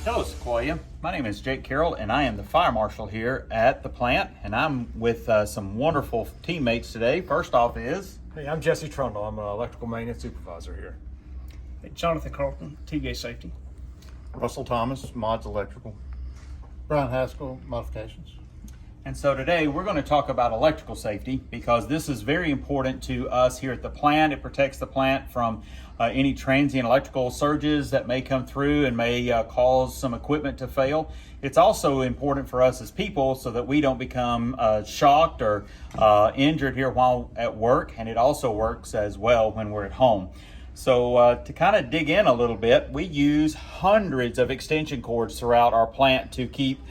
Hello, Sequoia. My name is Jake Carroll, and I am the fire marshal here at the plant, and I'm with some wonderful teammates today. First off is... Hey, I'm Jesse Trundle. I'm an electrical maintenance supervisor here. Hey, Jonathan Carlton, TVA Safety. Russell Thomas, Mods Electrical. Brian Heiskell, Modifications. And so today we're going to talk about electrical safety because this is very important to us here at the plant. It protects the plant from any transient electrical surges that may come through and may cause some equipment to fail. It's also important for us as people so that we don't become shocked or injured here while at work, and it also works as well when we're at home. So to kind of dig in a little bit, we use hundreds of extension cords throughout our plant to keep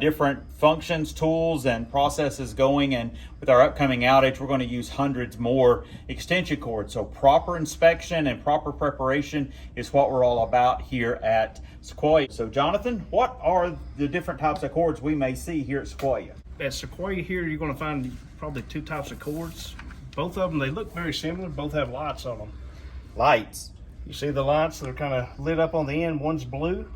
different functions, tools, and processes going. And with our upcoming outage, we're going to use hundreds more extension cords. So proper inspection and proper preparation is what we're all about here at Sequoia. So Jonathan, what are the different types of cords we may see here at Sequoia? At Sequoia here, you're going to find probably two types of cords. Both of them, they look very similar. Both have lights on them. Lights. You see the lights? They're kind of lit up on the end. One's blue.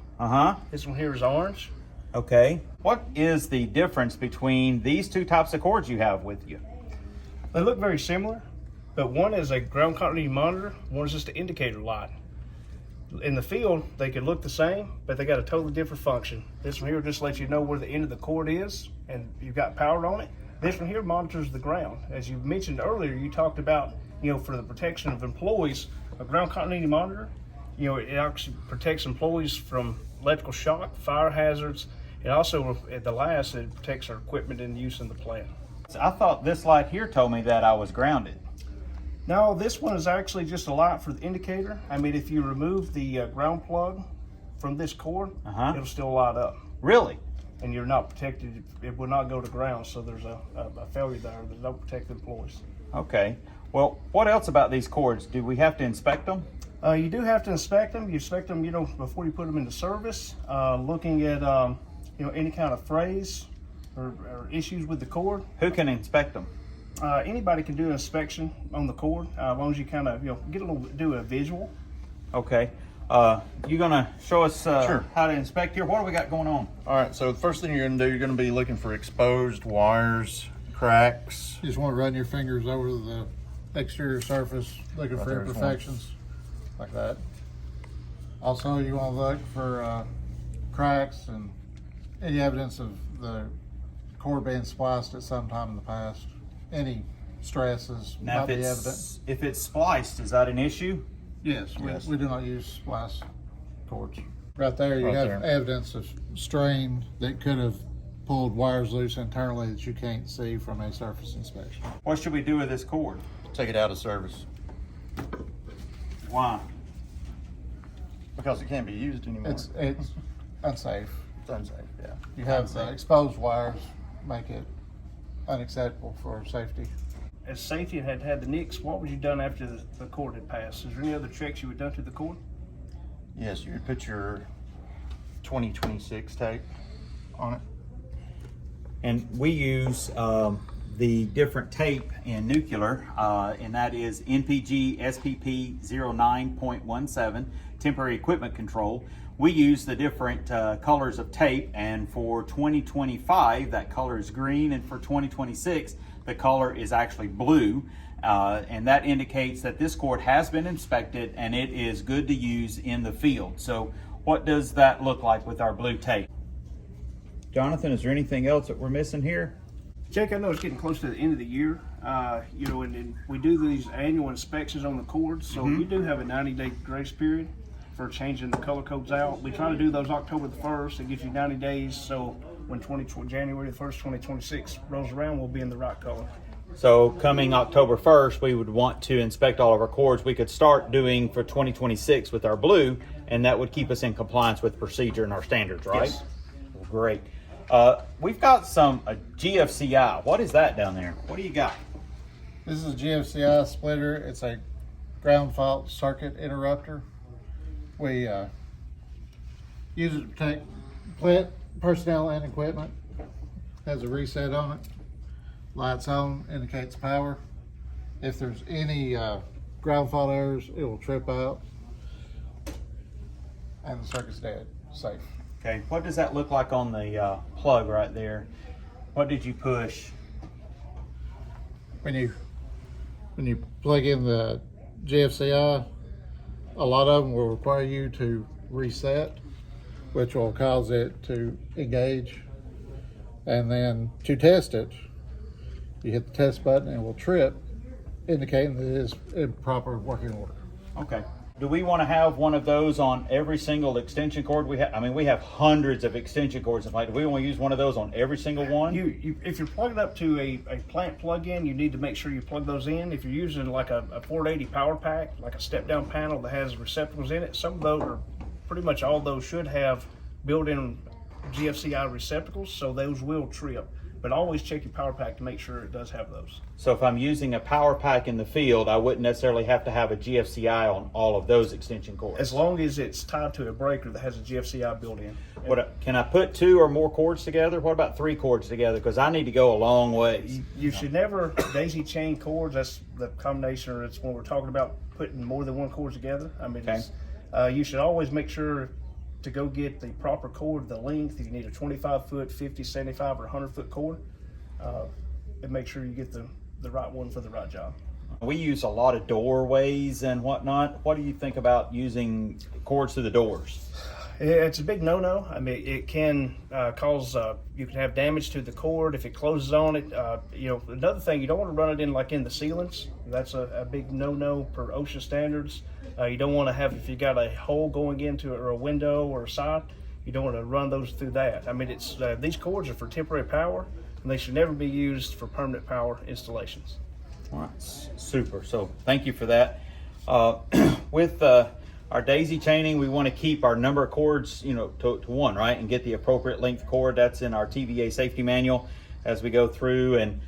This one here is orange. Okay. What is the difference between these two types of cords you have with you? They look very similar, but one is a ground continuity monitor. One is just an indicator light. In the field, they could look the same, but they got a totally different function. This one here just lets you know where the end of the cord is, and you've got power on it. This one here monitors the ground. As you mentioned earlier, you talked about, for the protection of employees, a ground continuity monitor, it actually protects employees from electrical shock, fire hazards. It also, at the last, it protects our equipment in use in the plant. I thought this light here told me that I was grounded. No, this one is actually just a light for the indicator. I mean, if you remove the ground plug from this cord, it'll still light up. Really? And you're not protected. It will not go to ground, so there's a failure there that don't protect the employees. Okay. Well, what else about these cords? Do we have to inspect them? You do have to inspect them. You inspect them, before you put them into service. Looking at, any kind of frays or issues with the cord. Who can inspect them? Anybody can do an inspection on the cord, as long as you kind of, do a visual. Okay. You gonna show us Sure. how to inspect here? What do we got going on? All right, so the first thing you're gonna do, you're gonna be looking for exposed wires, cracks. You just want to run your fingers over the exterior surface, looking Right, for there's imperfections, like that. Also, you want to look for cracks and any evidence of the cord being spliced at some time in the past. Any stresses Now, might be evident. if it's spliced, is that an issue? Yes, Yes. we do not use splice cords. Right there, you Right have there. evidence of strain that could have pulled wires loose internally that you can't see from a surface inspection. What should we do with this cord? Take it out of service Why? because it can't be used anymore. It's unsafe. It's unsafe, yeah. You have the exposed wires, make it unacceptable for safety. As safety and had the nicks, what would you done after the cord had passed? Is there any other tricks you would done to the cord? Yes, you would put your 2026 tape on it. And we use the different tape in nuclear, and that is NPG SPP 09.17, temporary equipment control. We use the different colors of tape, and for 2025, that color is green, and for 2026, the color is actually blue. And that indicates that this cord has been inspected and it is good to use in the field. So what does that look like with our blue tape? Jonathan, is there anything else that we're missing here? Jake, I know it's getting close to the end of the year, and we do these annual inspections on the cords, so we do have a 90-day grace period for changing the color codes out. We try to do those October the 1st. It gives you 90 days, so when January the 1st, 2026 rolls around, we'll be in the right color. So coming October 1st, we would want to inspect all of our cords. We could start doing for 2026 with our blue, and that would keep us in compliance with procedure and our standards, right? Yes. Well, great. We've got a GFCI. What is that down there? What do you got? This is a GFCI splitter. It's a ground fault circuit interrupter. We use it to protect plant personnel and equipment. Has a reset on it. Lights on indicates power. If there's any ground fault errors, it will trip out and the circuit's dead, safe. Okay, what does that look like on the plug right there? What did you push? When you plug in the GFCI, a lot of them will require you to reset, which will cause it to engage. And then to test it, you hit the test button and it will trip, indicating that it is in proper working order. Okay. Do we want to have one of those on every single extension cord we have? I mean, we have hundreds of extension cords in plant. Do we want to use one of those on every single one? If you're plugging up to a plant plug-in, you need to make sure you plug those in. If you're using like a 480 power pack, like a step-down panel that has receptacles in it, some of those, or pretty much all those, should have built-in GFCI receptacles, so those will trip. But always check your power pack to make sure it does have those. So if I'm using a power pack in the field, I wouldn't necessarily have to have a GFCI on all of those extension cords. As long as it's tied to a breaker that has a GFCI built in. Can I put 2 or more cords together? What about 3 cords together? Because I need to go a long ways. You should never daisy chain cords. That's the combination, or it's when we're talking about putting more than one cord together. I mean, Okay. You should always make sure to go get the proper cord, the length. If you need a 25-foot, 50, 75, or 100-foot cord, and make sure you get the right one for the right job. We use a lot of doorways and whatnot. What do you think about using cords to the doors? It's a big no-no. I mean, it can cause, you can have damage to the cord if it closes on it. Another thing, you don't want to run it in like in the ceilings. That's a big no-no per OSHA standards. You don't want to have, if you got a hole going into it or a window or a side, you don't want to run those through that. I mean, it's these cords are for temporary power, and they should never be used for permanent power installations. All right, super. So thank you for that. With our daisy chaining, we want to keep our number of cords, to 1, right? And get the appropriate length cord. That's in our TVA Safety manual as we go through. And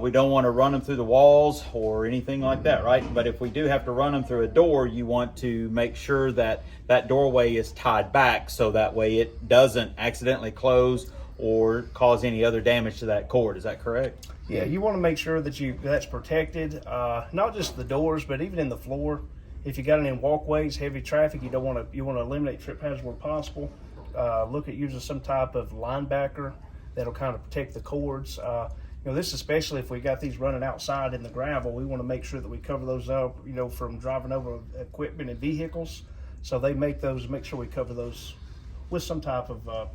we don't want to run them through the walls or anything like that, right? But if we do have to run them through a door, you want to make sure that that doorway is tied back so that way it doesn't accidentally close or cause any other damage to that cord. Is that correct? Yeah, you want to make sure that that's protected, not just the doors, but even in the floor. If you got it in walkways, heavy traffic, you want to eliminate trip hazards where possible. Look at using some type of linebacker that'll kind of protect the cords. This especially if we got these running outside in the gravel, we want to make sure that we cover those up, from driving over equipment and vehicles. So they make sure we cover those with some type of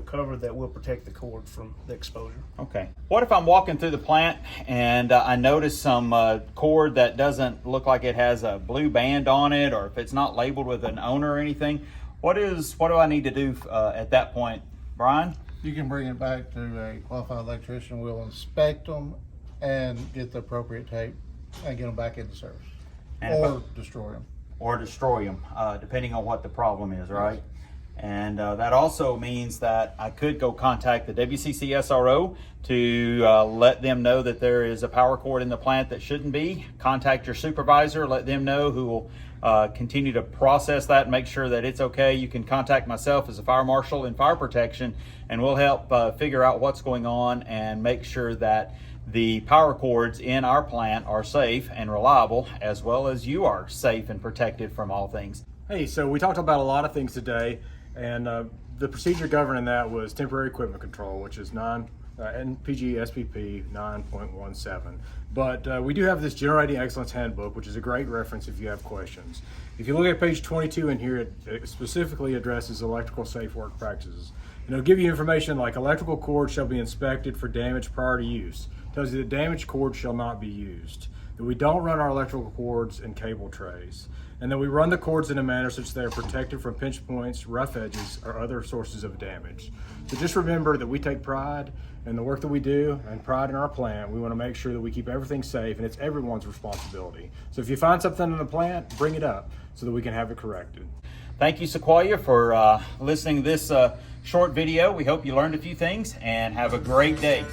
cover that will protect the cord from the exposure. Okay. What if I'm walking through the plant and I notice some cord that doesn't look like it has a blue band on it, or if it's not labeled with an owner or anything? What do I need to do at that point, Brian? You can bring it back to a qualified electrician. We'll inspect them and get the appropriate tape and get them back into service, or destroy them. Or destroy them, depending on what the problem is, right? Yes. And that also means that I could go contact the WCC SRO to let them know that there is a power cord in the plant that shouldn't be. Contact your supervisor, let them know, who will continue to process that and make sure that it's okay. You can contact myself as a fire marshal in fire protection, and we'll help figure out what's going on and make sure that the power cords in our plant are safe and reliable, as well as you are safe and protected from all things. Hey, so we talked about a lot of things today, and the procedure governing that was temporary equipment control, which is NPG SPP 9.17. But we do have this Generating Excellence Handbook, which is a great reference if you have questions. If you look at page 22 in here, it specifically addresses electrical safe work practices. And it'll give you information like electrical cords shall be inspected for damage prior to use. It tells you that damaged cords shall not be used. That we don't run our electrical cords in cable trays. And then we run the cords in a manner such that they are protected from pinch points, rough edges, or other sources of damage. So just remember that we take pride in the work that we do and pride in our plant. We want to make sure that we keep everything safe, and it's everyone's responsibility. So if you find something in the plant, bring it up so that we can have it corrected. Thank you, Sequoia, for listening to this short video. We hope you learned a few things, and have a great day.